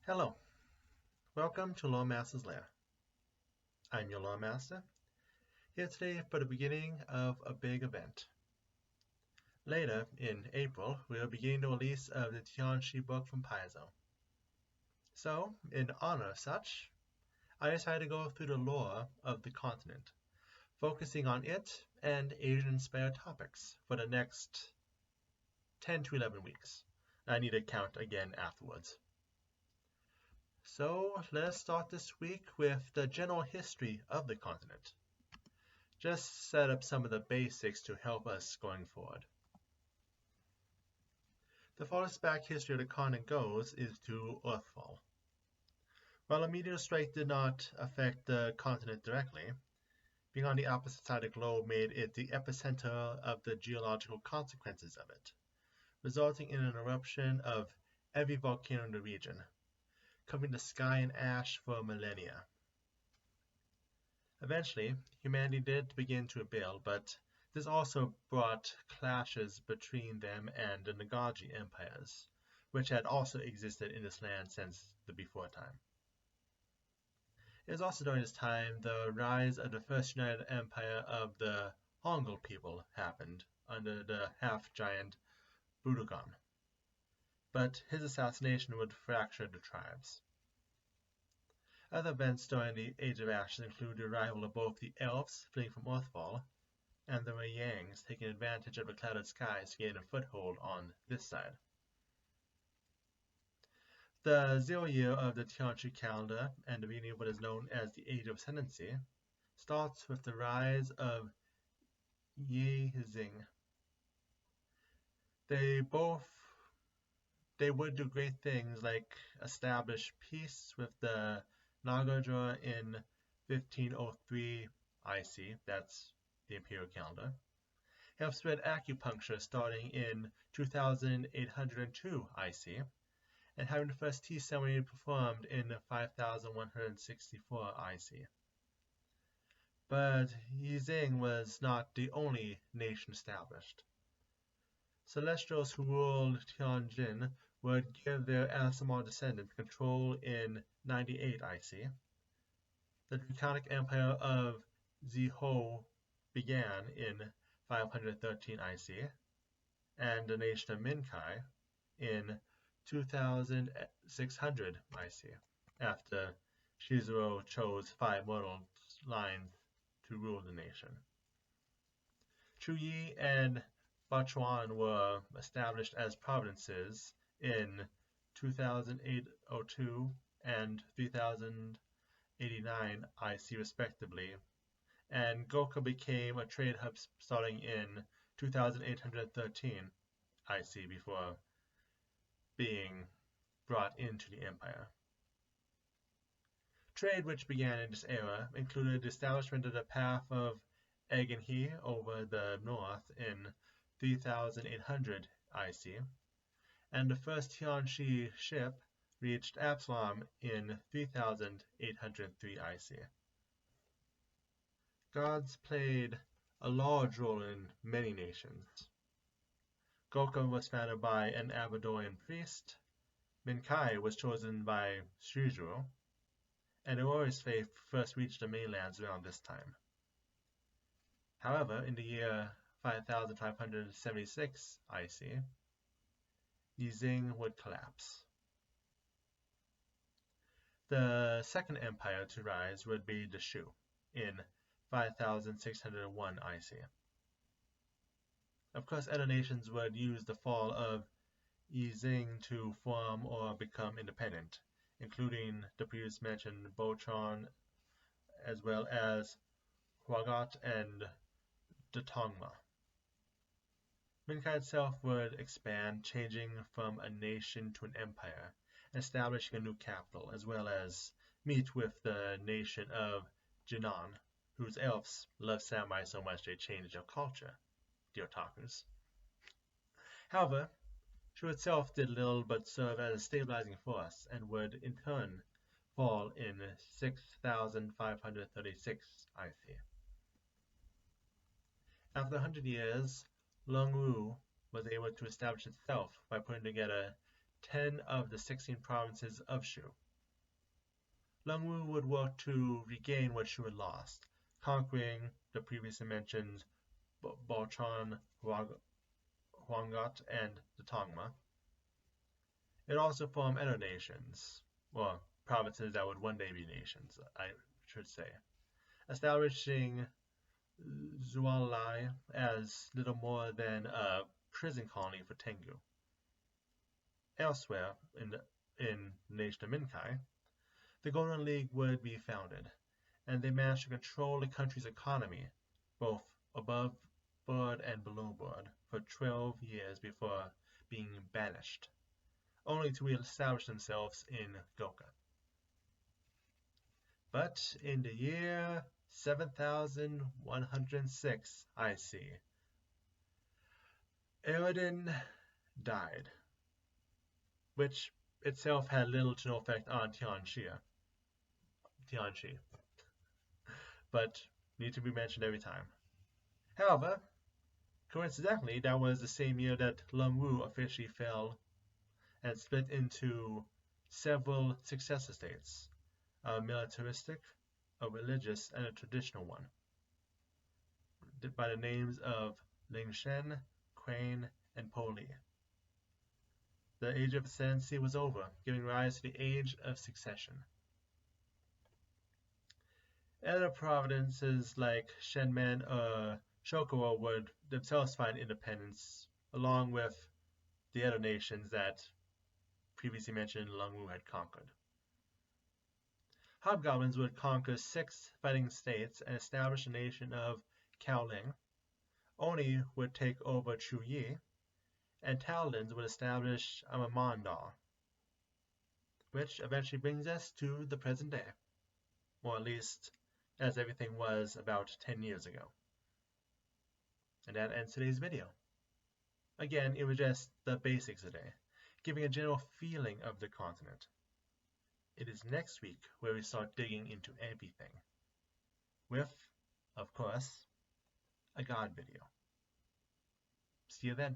Hello, welcome to Lore Master's Lair. I'm your Lore Master, here today for the beginning of a big event. Later, in April, we will begin the release of the Tian Xia book from Paizo. So, in honor of such, I decided to go through the lore of the continent, focusing on it and Asian-inspired topics for the next 10 to 11 weeks. I need to count again afterwards. So let's start this week with the general history of the continent. Just set up some of the basics to help us going forward. The farthest back history of the continent goes is to Earthfall. While a meteor strike did not affect the continent directly, being on the opposite side of the globe made it the epicenter of the geological consequences of it, resulting in an eruption of every volcano in the region, covering the sky in ash for millennia. Eventually, humanity did begin to rebuild, but this also brought clashes between them and the Nagaji empires, which had also existed in this land since the before time. It was also during this time the rise of the first united empire of the Hangul people happened under the half-giant Budogan, but his assassination would fracture the tribes. Other events during the Age of Ashes include the arrival of both the elves fleeing from Earthfall and the Yangs taking advantage of the clouded skies to gain a foothold on this side. The 0 year of the Tian Xia calendar and the beginning of what is known as the Age of Ascendancy starts with the rise of Yizing. They would do great things like establish peace with the Nagaja in 1503 IC, that's the imperial calendar, help spread acupuncture starting in 2802 IC, and having the first tea ceremony performed in 5164 IC. But Yizing was not the only nation established. Celestials who ruled Tianjin would give their Anasaman descendants control in 98 IC. The Draconic Empire of Zihou began in 513 IC, and the nation of Minkai in 2600 IC, after Shizuru chose 5 mortal lines to rule the nation. Chuyi and Bachuan were established as provinces in 2802 and 3089 IC respectively, and Goka became a trade hub starting in 2813 IC before being brought into the empire. Trade which began in this era included the establishment of the path of Egenhe over the north in 3800 IC, and the first Tian Xia ship reached Absalom in 3803 IC. Gods played a large role in many nations. Goka was founded by an Abadoran priest, Minkai was chosen by Shizuru, and the warriors' faith first reached the mainlands around this time. However, in the year 5576 IC, Yizing would collapse. The second empire to rise would be the Shu in 5601 IC. Of course, other nations would use the fall of Yizing to form or become independent, including the previously mentioned Bochan, as well as Hwagat and Datongma. Minkai itself would expand, changing from a nation to an empire, and establishing a new capital, as well as meet with the nation of Jinan, whose elves love samurai so much they changed their culture, the otakus. However, Shu itself did little but serve as a stabilizing force, and would in turn fall in 6536 IC. After 100 years, Longwu was able to establish itself by putting together 10 of the 16 provinces of Shu. Leng Wu would work to regain what Shu had lost, conquering the previously mentioned Bochan, Huangat, and the Tongma. It also formed other nations, well, provinces that would one day be nations, I should say, establishing Zuanlai as little more than a prison colony for Tengu. Elsewhere, in the nation of Minkai, the Golden League would be founded, and they managed to control the country's economy, both above board and below board, for 12 years before being banished, only to re-establish themselves in Goka. But in the year 7106 IC, Eredin died, which itself had little to no effect on Tian Xia, but need to be mentioned every time. However, coincidentally, that was the same year that Leng Wu officially fell and split into several successor states, a militaristic, a religious, and a traditional one, by the names of Lingshen, Quane, and Poli. The age of ascendancy was over, giving rise to the age of succession. Other provinces like Shenmen or Shokuo would themselves find independence, along with the other nations that previously mentioned Leng Wu had conquered. Hobgoblins would conquer 6 fighting states and establish a nation of Kaoling. Oni would take over Chuyi, and Taolins would establish Amamandal, which eventually brings us to the present day, or at least as everything was about 10 years ago. And that ends today's video. Again, it was just the basics today, giving a general feeling of the continent. It is next week where we start digging into everything, with, of course, a God video. See you then.